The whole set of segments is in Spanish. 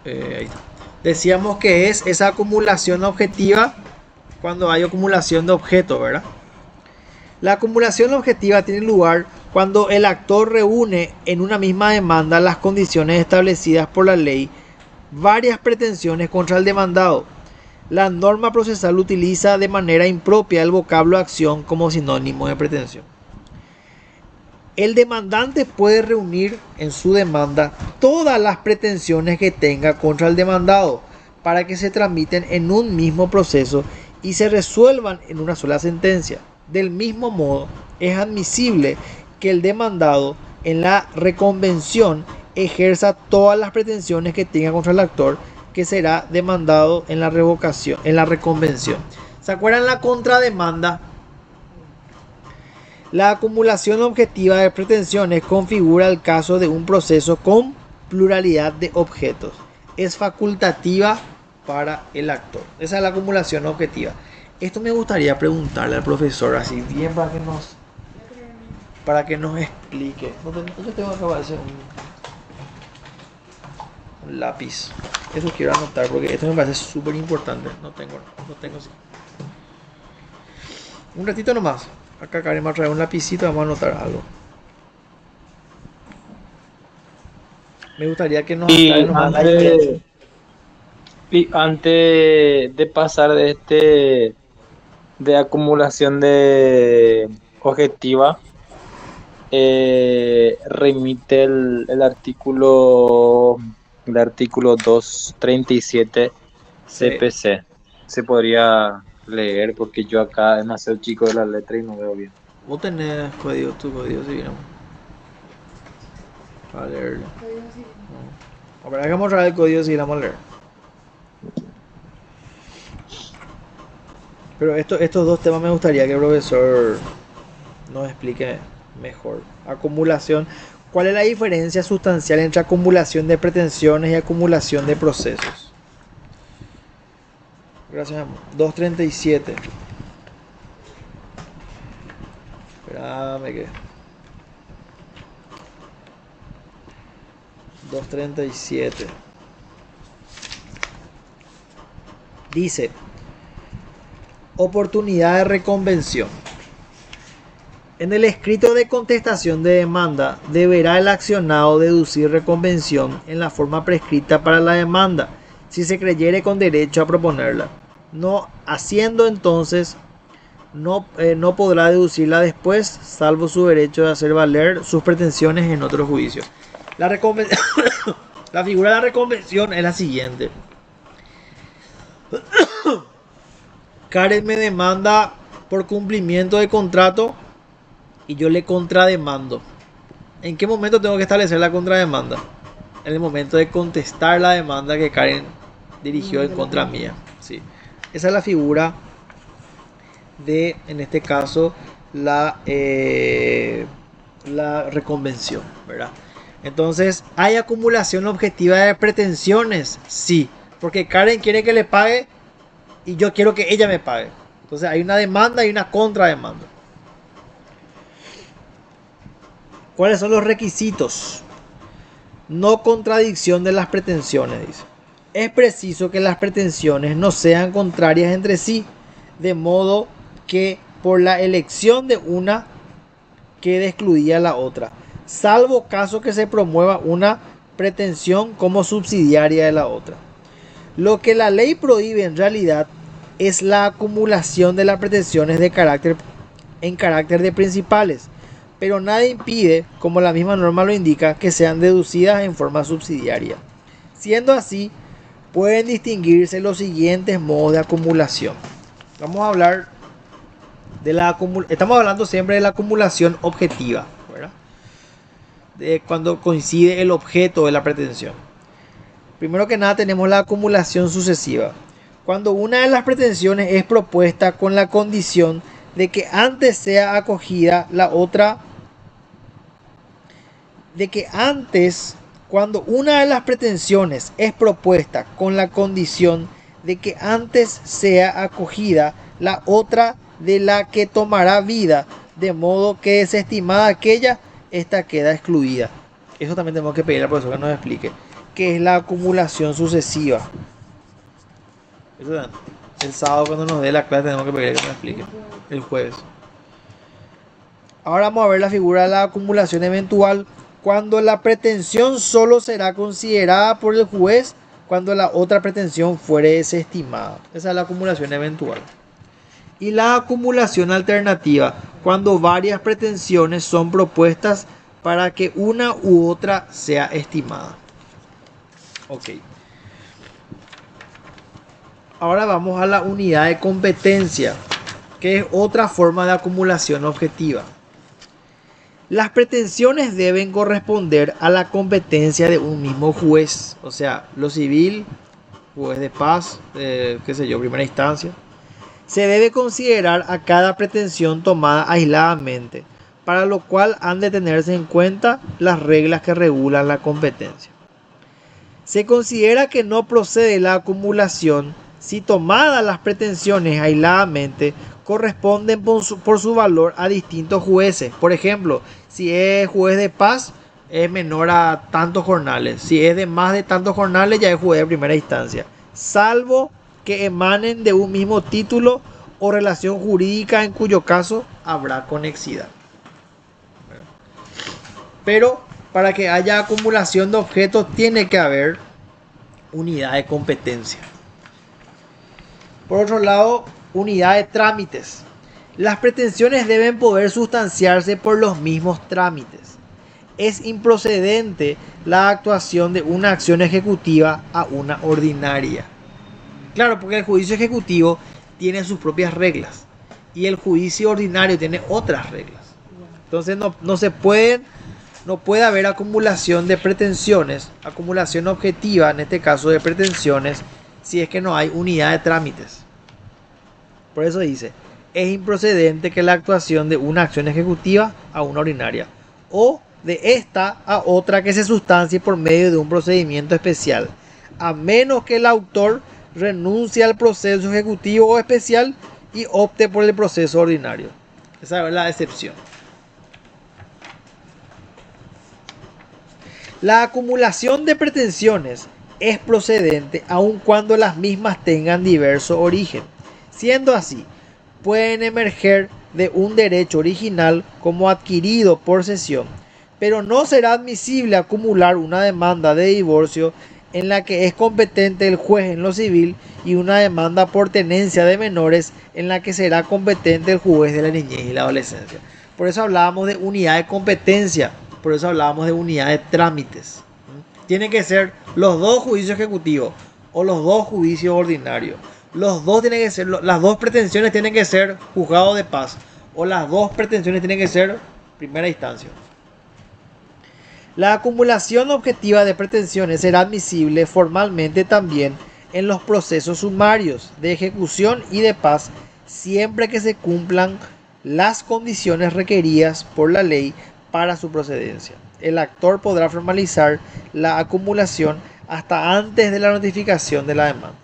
Ahí está. Decíamos que es esa acumulación objetiva cuando hay acumulación de objetos, ¿verdad? La acumulación objetiva tiene lugar cuando el actor reúne en una misma demanda las condiciones establecidas por la ley, varias pretensiones contra el demandado. La norma procesal utiliza de manera impropia el vocablo acción como sinónimo de pretensión. El demandante puede reunir en su demanda todas las pretensiones que tenga contra el demandado para que se tramiten en un mismo proceso y se resuelvan en una sola sentencia. Del mismo modo, es admisible que el demandado en la reconvención ejerza todas las pretensiones que tenga contra el actor que será demandado en la revocación, en la reconvención. ¿Se acuerdan la contrademanda? La acumulación objetiva de pretensiones configura el caso de un proceso con pluralidad de objetos. Es facultativa para el actor. Esa es la acumulación objetiva. Esto me gustaría preguntarle al profesor así bien para que nos explique. Yo tengo que hacer un lápiz. Eso quiero anotar porque esto me parece súper importante. No tengo. Un ratito nomás. Acá Karen me va a traer un lapicito y vamos a anotar algo. Me gustaría que nos aclare Y nomás la diferencia. antes, y antes de pasar de de acumulación de objetiva, remite el artículo 237 Sí. CPC. Se podría leer porque yo acá demasiado chico de la letra y no veo bien. Vos tenés código, tu código civil. Para leerlo. No. A ver, hagamos otra vez el código civil, vamos a leer. Pero estos dos temas me gustaría que el profesor nos explique mejor. Acumulación. ¿Cuál es la diferencia sustancial entre acumulación de pretensiones y acumulación de procesos? Gracias, amor. 237. Espérame que. 237. Dice, oportunidad de reconvención. En el escrito de contestación de demanda, deberá el accionado deducir reconvención en la forma prescrita para la demanda, si se creyere con derecho a proponerla. No haciendo entonces, no podrá deducirla después, salvo su derecho de hacer valer sus pretensiones en otro juicio. La, la figura de la reconvención es la siguiente. Karen me demanda por cumplimiento de contrato y yo le contrademando. ¿En qué momento tengo que establecer la contrademanda? En el momento de contestar la demanda que Karen dirigió en contra mía. Sí. Esa es la figura de, en este caso, la reconvención, ¿verdad? Entonces, ¿hay acumulación objetiva de pretensiones? Sí, porque Karen quiere que le pague y yo quiero que ella me pague. Entonces, hay una demanda y una contrademanda. ¿Cuáles son los requisitos? No contradicción de las pretensiones, dice. Es preciso que las pretensiones no sean contrarias entre sí, de modo que por la elección de una quede excluida la otra, salvo caso que se promueva una pretensión como subsidiaria de la otra. Lo que la ley prohíbe en realidad es la acumulación de las pretensiones en carácter de principales, pero nada impide, como la misma norma lo indica, que sean deducidas en forma subsidiaria. Siendo así, pueden distinguirse los siguientes modos de acumulación. Vamos a hablar estamos hablando siempre de la acumulación objetiva, ¿verdad? De cuando coincide el objeto de la pretensión. Primero que nada tenemos la acumulación sucesiva. Cuando una de las pretensiones es propuesta con la condición de que antes sea acogida la otra, cuando una de las pretensiones es propuesta con la condición de que antes sea acogida la otra de la que tomará vida, de modo que desestimada aquella, esta queda excluida. Eso también tenemos que pedir al profesor que nos explique. ¿qué es la acumulación sucesiva? Eso, el sábado cuando nos dé la clase tenemos que pedir que me explique. El jueves. Ahora vamos a ver la figura de la acumulación eventual, cuando la pretensión solo será considerada por el juez cuando la otra pretensión fuere desestimada. Esa es la acumulación eventual. Y la acumulación alternativa, cuando varias pretensiones son propuestas para que una u otra sea estimada. Ok. Ahora vamos a la unidad de competencia, que es otra forma de acumulación objetiva. Las pretensiones deben corresponder a la competencia de un mismo juez, o sea, lo civil, juez de paz, primera instancia. Se debe considerar a cada pretensión tomada aisladamente, para lo cual han de tenerse en cuenta las reglas que regulan la competencia. Se considera que no procede la acumulación si tomadas las pretensiones aisladamente corresponden por su valor a distintos jueces. Por ejemplo, si es juez de paz, es menor a tantos jornales. Si es de más de tantos jornales, ya es juez de primera instancia. Salvo que emanen de un mismo título o relación jurídica, en cuyo caso habrá conexidad. Pero para que haya acumulación de objetos tiene que haber unidad de competencia. Por otro lado, unidad de trámites. Las pretensiones deben poder sustanciarse por los mismos trámites. Es improcedente la actuación de una acción ejecutiva a una ordinaria. Claro, porque el juicio ejecutivo tiene sus propias reglas y el juicio ordinario tiene otras reglas. Entonces no puede haber acumulación de pretensiones, acumulación objetiva, en este caso de pretensiones, si es que no hay unidad de trámites. Por eso dice, es improcedente que la actuación de una acción ejecutiva a una ordinaria o de esta a otra que se sustancie por medio de un procedimiento especial, a menos que el autor renuncie al proceso ejecutivo o especial y opte por el proceso ordinario. Esa es la excepción. La acumulación de pretensiones es procedente aun cuando las mismas tengan diverso origen. Siendo así, pueden emerger de un derecho original como adquirido por cesión, pero no será admisible acumular una demanda de divorcio en la que es competente el juez en lo civil y una demanda por tenencia de menores en la que será competente el juez de la niñez y la adolescencia. Por eso hablábamos de unidad de competencia, por eso hablábamos de unidad de trámites. Tienen que ser los dos juicios ejecutivos o los dos juicios ordinarios. Los dos tienen que ser, las dos pretensiones tienen que ser juzgado de paz o las dos pretensiones tienen que ser primera instancia. La acumulación objetiva de pretensiones será admisible formalmente también en los procesos sumarios de ejecución y de paz, siempre que se cumplan las condiciones requeridas por la ley para su procedencia. El actor podrá formalizar la acumulación hasta antes de la notificación de la demanda.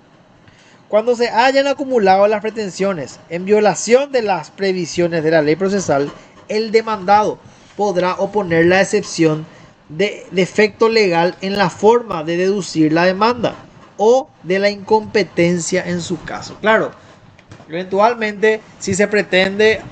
Cuando se hayan acumulado las pretensiones en violación de las previsiones de la ley procesal, el demandado podrá oponer la excepción de defecto legal en la forma de deducir la demanda o de la incompetencia en su caso. Claro, eventualmente si se pretende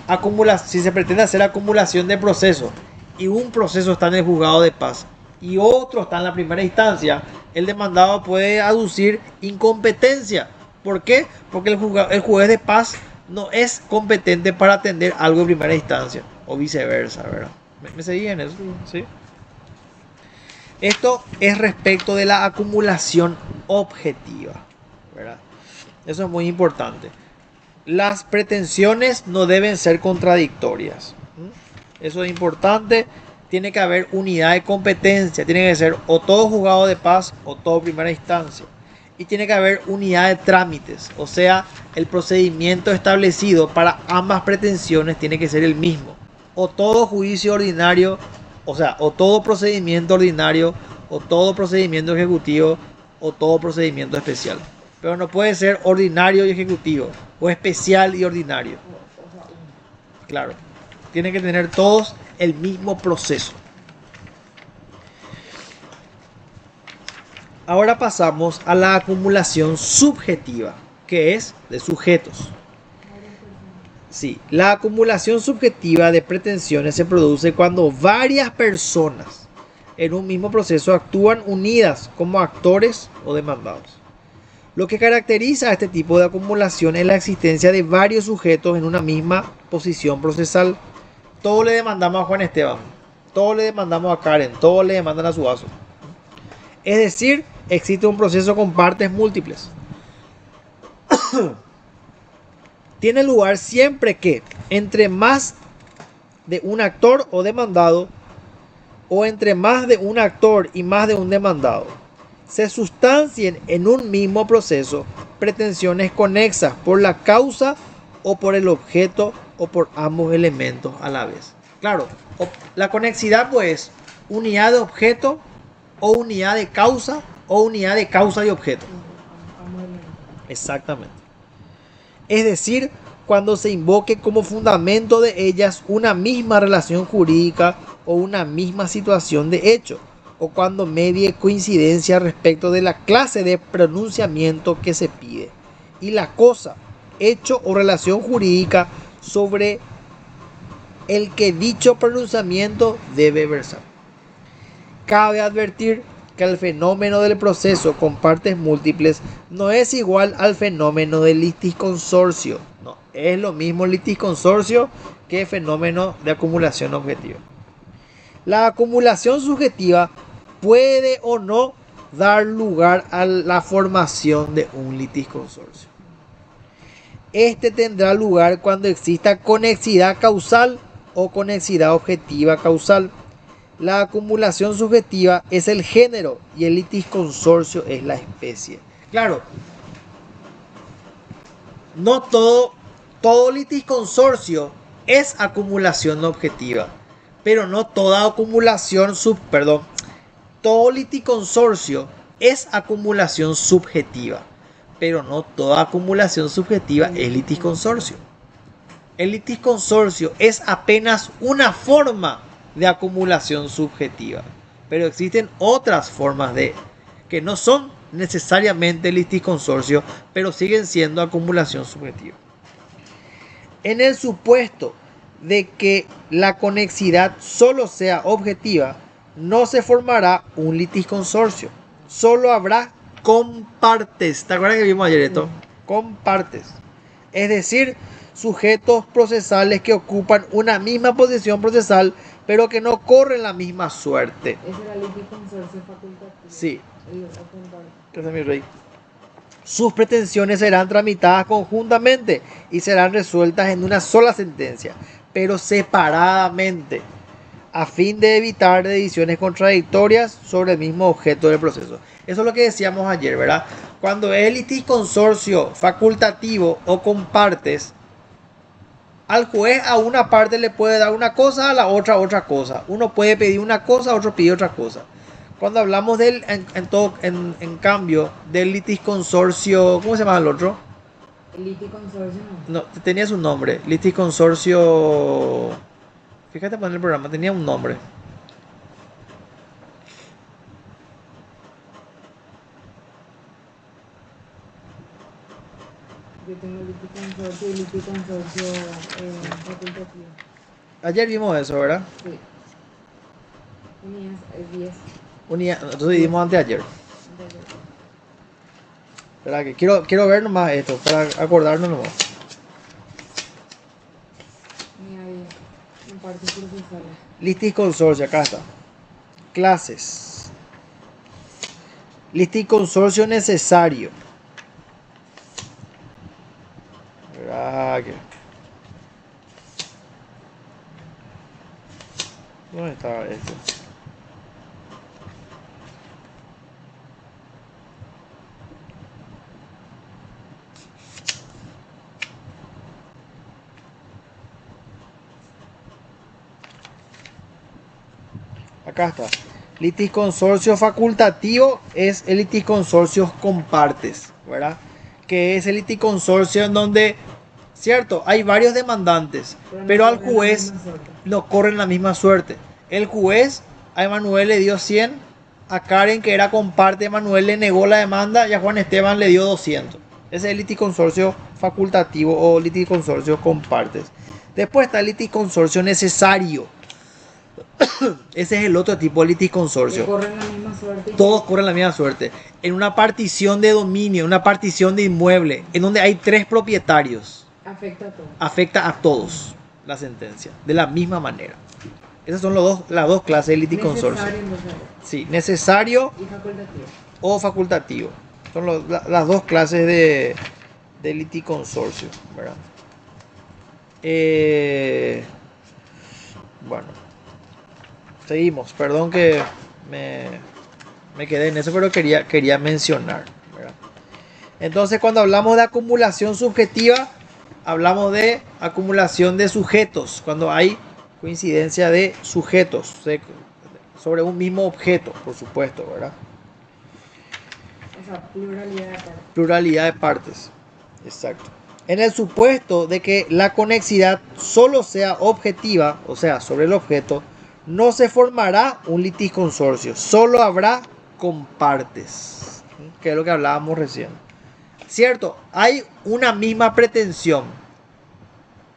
hacer acumulación de procesos y un proceso está en el juzgado de paz y otro está en la primera instancia, el demandado puede aducir incompetencia. ¿Por qué? Porque el juez de paz no es competente para atender algo en primera instancia o viceversa, ¿verdad? ¿Me seguían eso? ¿Sí? Esto es respecto de la acumulación objetiva, ¿verdad? Eso es muy importante. Las pretensiones no deben ser contradictorias. Eso es importante. Tiene que haber unidad de competencia. Tiene que ser o todo juzgado de paz o todo primera instancia. Y tiene que haber unidad de trámites. O sea, el procedimiento establecido para ambas pretensiones tiene que ser el mismo. O todo juicio ordinario, o sea, o todo procedimiento ordinario, o todo procedimiento ejecutivo, o todo procedimiento especial. Pero no puede ser ordinario y ejecutivo, o especial y ordinario. Claro, tienen que tener todos el mismo proceso. Ahora pasamos a la acumulación subjetiva, que es de sujetos. Sí, la acumulación subjetiva de pretensiones se produce cuando varias personas en un mismo proceso actúan unidas como actores o demandados. Lo que caracteriza a este tipo de acumulación es la existencia de varios sujetos en una misma posición procesal. Todo le demandamos a Juan Esteban, todo le demandamos a Karen, todo le demandan a Suazo. Es decir, existe un proceso con partes múltiples. Tiene lugar siempre que entre más de un actor o demandado, o entre más de un actor y más de un demandado, se sustancien en un mismo proceso pretensiones conexas por la causa o por el objeto o por ambos elementos a la vez. Claro, la conexidad pues unidad de objeto o unidad de causa o unidad de causa y objeto. Exactamente. Es decir, cuando se invoque como fundamento de ellas una misma relación jurídica o una misma situación de hecho, o cuando medie coincidencia respecto de la clase de pronunciamiento que se pide y la cosa, hecho o relación jurídica sobre el que dicho pronunciamiento debe versar. Cabe advertir que el fenómeno del proceso con partes múltiples no es igual al fenómeno del litisconsorcio. No, es lo mismo litisconsorcio que fenómeno de acumulación objetiva. La acumulación subjetiva puede o no dar lugar a la formación de un litisconsorcio. Este tendrá lugar cuando exista conexidad causal o conexidad objetiva causal. La acumulación subjetiva es el género y el litisconsorcio es la especie. Claro, no todo litisconsorcio es acumulación objetiva, pero no toda acumulación todo litisconsorcio es acumulación subjetiva, pero no toda acumulación subjetiva es litisconsorcio. El litisconsorcio es apenas una forma de acumulación subjetiva, pero existen otras formas que no son necesariamente litisconsorcio, pero siguen siendo acumulación subjetiva. En el supuesto de que la conexidad solo sea objetiva, no se formará un litisconsorcio, solo habrá compartes. ¿Te acuerdas que vimos ayer esto? Compartes, es decir, sujetos procesales que ocupan una misma posición procesal pero que no corren la misma suerte. ¿Ese era el litisconsorcio facultativo? Sí. Gracias, mi rey. Sus pretensiones serán tramitadas conjuntamente y serán resueltas en una sola sentencia, pero separadamente, a fin de evitar decisiones contradictorias sobre el mismo objeto del proceso. Eso es lo que decíamos ayer, ¿verdad? Cuando es litisconsorcio facultativo o con partes, al juez a una parte le puede dar una cosa, a la otra otra cosa. Uno puede pedir una cosa, otro pide otra cosa. Cuando hablamos del, en cambio, del litisconsorcio, ¿cómo se llama el otro? El litisconsorcio no. No, tenía su nombre. Litisconsorcio. Fíjate poner el programa, tenía un nombre. Yo tengo litisconsorcio y litisconsorcio facultativo. Ayer vimos eso, ¿verdad? Sí. Unidad 10. Nosotros dividimos anteayer. Espera que quiero ver nomás esto, para acordarnos nomás. Unidad 10. En partes procesales. Litisconsorcio, acá está. Clases. Litisconsorcio necesario. ¿Verdad que? ¿Dónde está esto? Acá está. Litisconsorcio facultativo es el litisconsorcio con partes, ¿verdad? Que es el litisconsorcio en donde, cierto, hay varios demandantes, pero al juez no corren la misma suerte. El juez a Emanuel le dio 100 A Karen, que era comparte de Manuel, le negó la demanda y a Juan Esteban le dio 200. Ese es el liticonsorcio facultativo o liticonsorcio con partes. Después está el liticonsorcio necesario. Ese es el otro tipo de Que liticonsorcio. corren la misma suerte. Todos corren la misma suerte. En una partición de dominio, una partición de inmueble, en donde hay 3 propietarios, Afecta a todo. afecta a todos la sentencia, de la misma manera. Esas son las dos clases de liticonsorcio. Necesario, entonces, Sí, necesario y facultativo. o facultativo. Son las dos clases de liticonsorcio, ¿verdad? Bueno, seguimos. Perdón que me quedé en eso, pero quería mencionar, ¿verdad? Entonces, cuando hablamos de acumulación subjetiva, hablamos de acumulación de sujetos. Cuando hay coincidencia de sujetos sobre un mismo objeto, por supuesto, ¿verdad? O sea, pluralidad de partes. Pluralidad de partes. Exacto. En el supuesto de que la conexidad solo sea objetiva, o sea, sobre el objeto, no se formará un litisconsorcio, solo habrá compartes, que es lo que hablábamos recién. Cierto, hay una misma pretensión,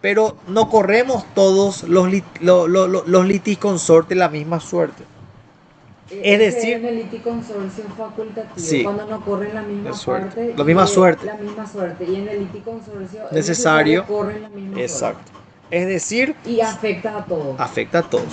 pero no corremos todos los litisconsortes la misma suerte. Es decir, en el liticonsorcio facultativo, sí, cuando no corren la misma la suerte. parte, La misma y suerte. La misma suerte. Y en el liticonsorcio Necesario. corren la misma Exacto. Es decir, suerte. Y afecta a todos. afecta a todos.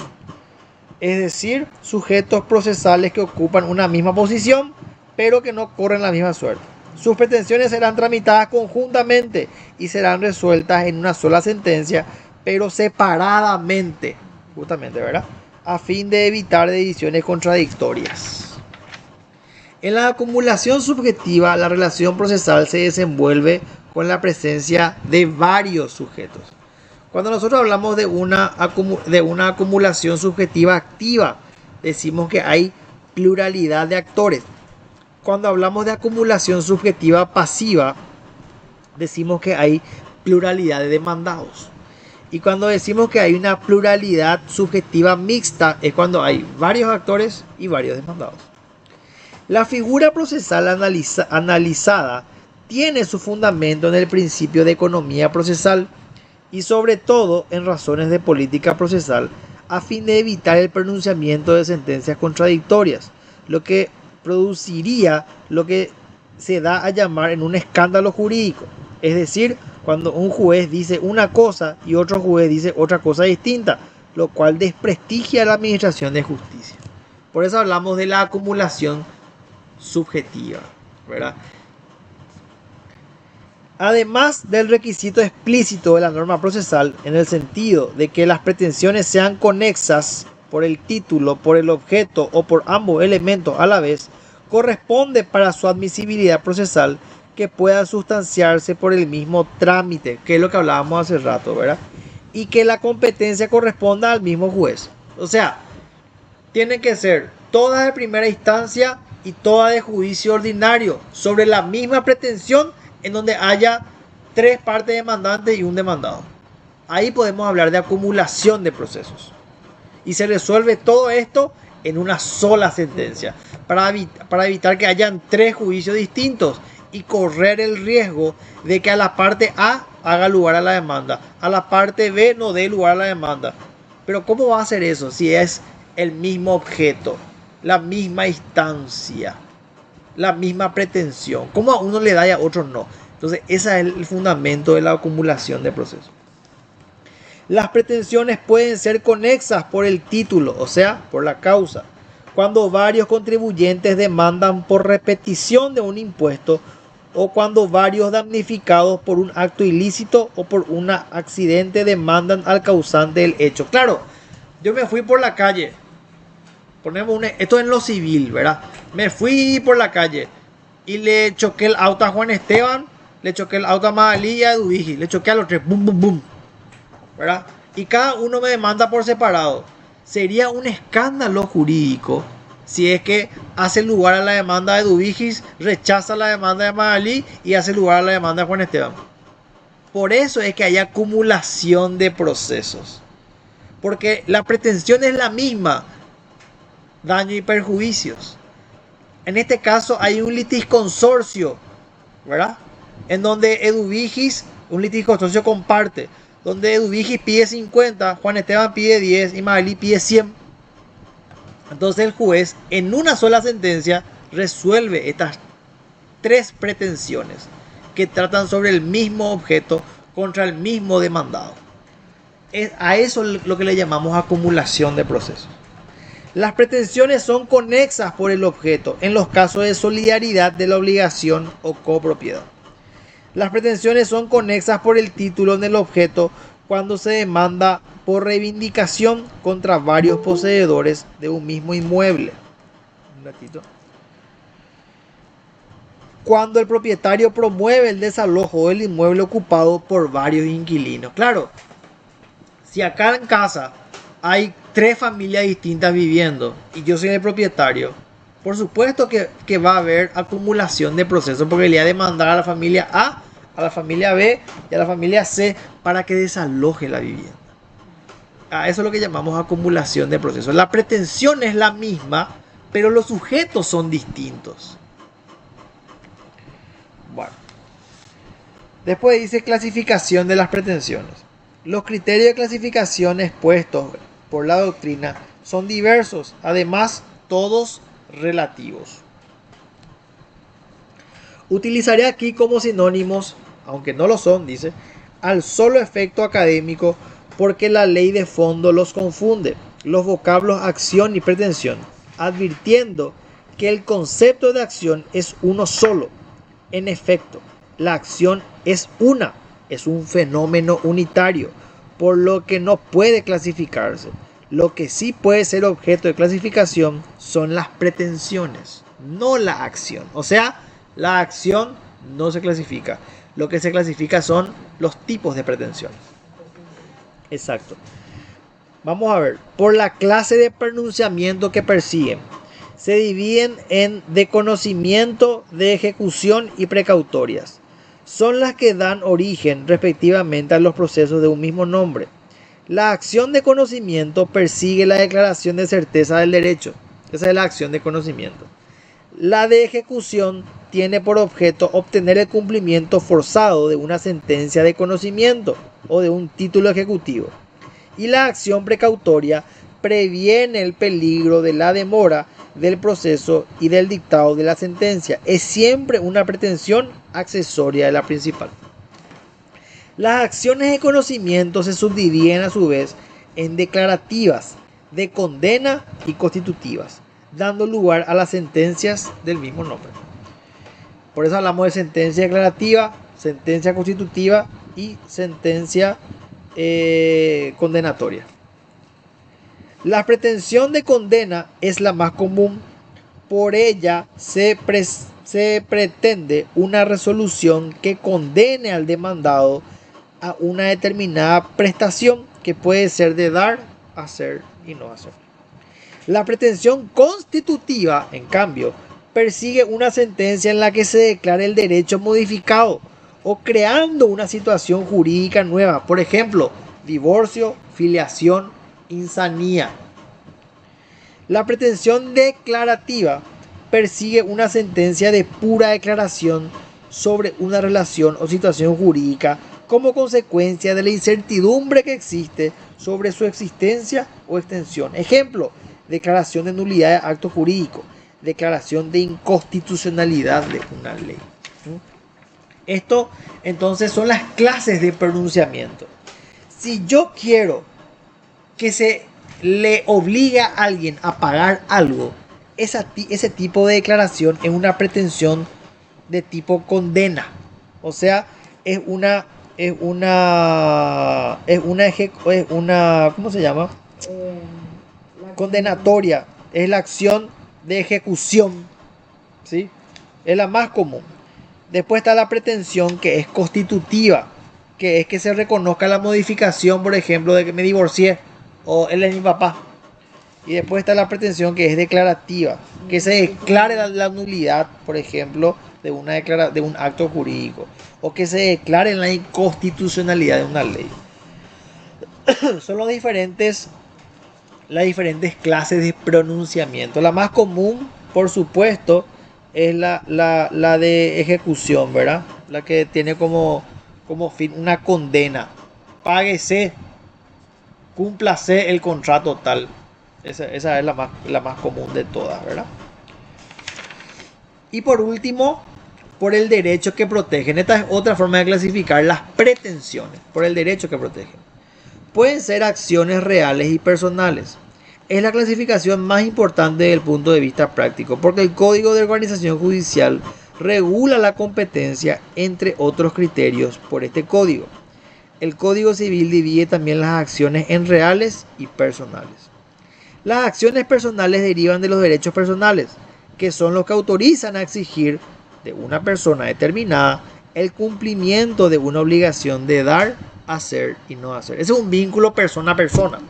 Es decir, sujetos procesales que ocupan una misma posición, pero que no corren la misma suerte. Sus pretensiones serán tramitadas conjuntamente y serán resueltas en una sola sentencia, pero separadamente, justamente, ¿verdad? A fin de evitar decisiones contradictorias. En la acumulación subjetiva, la relación procesal se desenvuelve con la presencia de varios sujetos. Cuando nosotros hablamos de una acumulación subjetiva activa, decimos que hay pluralidad de actores. Cuando hablamos de acumulación subjetiva pasiva, decimos que hay pluralidad de demandados. Y cuando decimos que hay una pluralidad subjetiva mixta, es cuando hay varios actores y varios demandados. La figura procesal analizada tiene su fundamento en el principio de economía procesal y sobre todo en razones de política procesal a fin de evitar el pronunciamiento de sentencias contradictorias, lo que produciría lo que se da a llamar en un escándalo jurídico. Es decir, cuando un juez dice una cosa y otro juez dice otra cosa distinta, lo cual desprestigia la administración de justicia. Por eso hablamos de la acumulación subjetiva, ¿verdad? Además del requisito explícito de la norma procesal, en el sentido de que las pretensiones sean conexas por el título, por el objeto o por ambos elementos a la vez, corresponde para su admisibilidad procesal que pueda sustanciarse por el mismo trámite, que es lo que hablábamos hace rato, ¿verdad? Y que la competencia corresponda al mismo juez. O sea, tienen que ser todas de primera instancia y todas de juicio ordinario sobre la misma pretensión en donde haya 3 partes demandantes y un demandado. Ahí podemos hablar de acumulación de procesos. Y se resuelve todo esto en una sola sentencia para evitar que hayan 3 juicios distintos y correr el riesgo de que a la parte A haga lugar a la demanda, a la parte B no dé lugar a la demanda. Pero ¿cómo va a hacer eso si es el mismo objeto, la misma instancia, la misma pretensión? ¿Cómo a uno le da y a otro no? Entonces ese es el fundamento de la acumulación de procesos. Las pretensiones pueden ser conexas por el título, o sea, por la causa. Cuando varios contribuyentes demandan por repetición de un impuesto o cuando varios damnificados por un acto ilícito o por un accidente demandan al causante del hecho. Claro, yo me fui por la calle. Esto es en lo civil, ¿verdad? Me fui por la calle y le choqué el auto a Juan Esteban, le choqué el auto a Magalí y a Eduvigi, le choqué a los 3, bum, bum, bum, ¿verdad? Y cada uno me demanda por separado. Sería un escándalo jurídico si es que hace lugar a la demanda de Eduvigis, rechaza la demanda de Magalí y hace lugar a la demanda de Juan Esteban. Por eso es que hay acumulación de procesos. Porque la pretensión es la misma, daño y perjuicios. En este caso hay un litisconsorcio, ¿verdad? En donde Eduvigis, un litisconsorcio comparte, donde Eduvigis pide 50, Juan Esteban pide 10 y Magalí pide 100. Entonces el juez en una sola sentencia resuelve estas tres pretensiones que tratan sobre el mismo objeto contra el mismo demandado. Es a eso lo que le llamamos acumulación de procesos. Las pretensiones son conexas por el objeto en los casos de solidaridad de la obligación o copropiedad. Las pretensiones son conexas por el título en el objeto cuando se demanda por reivindicación contra varios poseedores de un mismo inmueble. Un ratito. Cuando el propietario promueve el desalojo del inmueble ocupado por varios inquilinos. Claro, si acá en casa hay 3 familias distintas viviendo y yo soy el propietario, por supuesto que va a haber acumulación de procesos porque le voy a demandar a la familia A, a la familia B y a la familia C para que desaloje la vivienda. Eso es lo que llamamos acumulación de procesos. La pretensión es la misma, pero los sujetos son distintos. Bueno. Después dice clasificación de las pretensiones. Los criterios de clasificación expuestos por la doctrina son diversos, además todos relativos. Utilizaré aquí como sinónimos, aunque no lo son, dice, al solo efecto académico porque la ley de fondo los confunde, los vocablos acción y pretensión, advirtiendo que el concepto de acción es uno solo. En efecto, la acción es un fenómeno unitario, por lo que no puede clasificarse. Lo que sí puede ser objeto de clasificación son las pretensiones, no la acción. O sea, la acción no se clasifica. Lo que se clasifica son los tipos de pretensiones. Exacto. Vamos a ver. Por la clase de pronunciamiento que persiguen, se dividen en de conocimiento, de ejecución y precautorias. Son las que dan origen respectivamente a los procesos de un mismo nombre. La acción de conocimiento persigue la declaración de certeza del derecho. Esa es la acción de conocimiento. La de ejecución tiene por objeto obtener el cumplimiento forzado de una sentencia de conocimiento o de un título ejecutivo. Y la acción precautoria previene el peligro de la demora del proceso y del dictado de la sentencia. Es siempre una pretensión accesoria de la principal. Las acciones de conocimiento se subdividen a su vez en declarativas, de condena y constitutivas, dando lugar a las sentencias del mismo nombre. Por eso hablamos de sentencia declarativa, sentencia constitutiva y sentencia condenatoria. La pretensión de condena es la más común. Por ella se pretende una resolución que condene al demandado a una determinada prestación que puede ser de dar, hacer y no hacer. La pretensión constitutiva, en cambio, persigue una sentencia en la que se declare el derecho modificado o creando una situación jurídica nueva. Por ejemplo, divorcio, filiación, insanía. La pretensión declarativa persigue una sentencia de pura declaración sobre una relación o situación jurídica como consecuencia de la incertidumbre que existe sobre su existencia o extensión. Ejemplo, declaración de nulidad de acto jurídico, declaración de inconstitucionalidad de una ley. Esto entonces son las clases de pronunciamiento. Si yo quiero que se le obligue a alguien a pagar algo, ese tipo de declaración es una pretensión de tipo condena. O sea, es una ¿cómo se llama? Condenatoria. Es la acción de ejecución, ¿sí? Es la más común. Después está la pretensión que es constitutiva, que es que se reconozca la modificación, por ejemplo, de que me divorcié o él es mi papá. Y después está la pretensión que es declarativa, que se declare la nulidad, por ejemplo, de un acto jurídico, o que se declare la inconstitucionalidad de una ley. Son las diferentes clases de pronunciamiento. La más común, por supuesto, es la de ejecución, ¿verdad? La que tiene como fin una condena. Páguese, cúmplase el contrato tal. Esa es la más común de todas, ¿verdad? Y por último, por el derecho que protegen. Esta es otra forma de clasificar las pretensiones, por el derecho que protegen. Pueden ser acciones reales y personales. Es la clasificación más importante desde el punto de vista práctico, porque el Código de Organización Judicial regula la competencia, entre otros criterios, por este código. El Código Civil divide también las acciones en reales y personales. Las acciones personales derivan de los derechos personales, que son los que autorizan a exigir de una persona determinada el cumplimiento de una obligación de dar, hacer y no hacer. Ese es un vínculo persona a persona.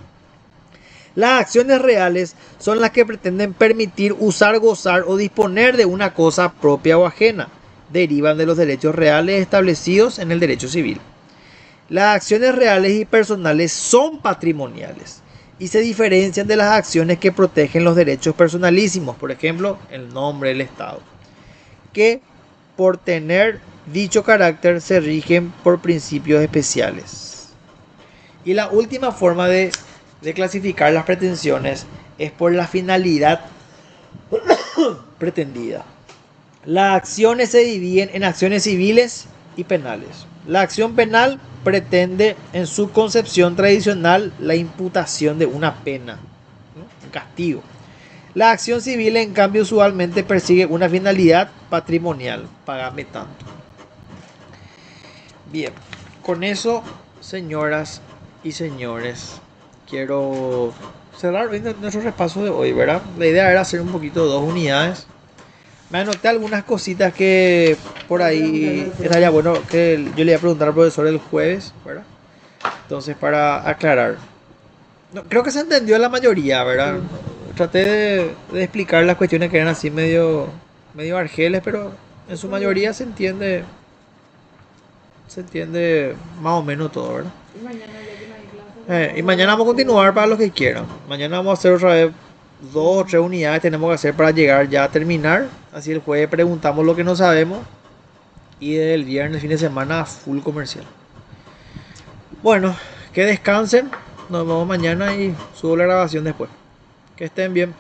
Las acciones reales son las que pretenden permitir usar, gozar o disponer de una cosa propia o ajena. Derivan de los derechos reales establecidos en el derecho civil. Las acciones reales y personales son patrimoniales y se diferencian de las acciones que protegen los derechos personalísimos, por ejemplo, el nombre del Estado, que por tener dicho carácter se rigen por principios especiales. Y la última forma de clasificar las pretensiones es por la finalidad pretendida. Las acciones se dividen en acciones civiles y penales. La acción penal pretende en su concepción tradicional la imputación de una pena, ¿no? Un castigo. La acción civil, en cambio, usualmente persigue una finalidad patrimonial. Págame tanto. Bien, con eso, señoras y señores, quiero cerrar nuestro repaso de hoy, ¿verdad? La idea era hacer un poquito de 2 unidades. Me anoté algunas cositas que por ahí estaría bueno que yo le iba a preguntar al profesor el jueves, ¿verdad? Entonces, para aclarar. No, creo que se entendió la mayoría, ¿verdad? Traté de explicar las cuestiones que eran así medio argeles, pero en su mayoría se entiende más o menos todo, ¿verdad? Y mañana ya que no hay clase. Y mañana vamos a continuar para los que quieran. Mañana vamos a hacer otra vez 2 o 3 unidades tenemos que hacer para llegar ya a terminar. Así el jueves preguntamos lo que no sabemos. Y el viernes, fin de semana, full comercial. Bueno, que descansen. Nos vemos mañana y subo la grabación después. Que estén bien.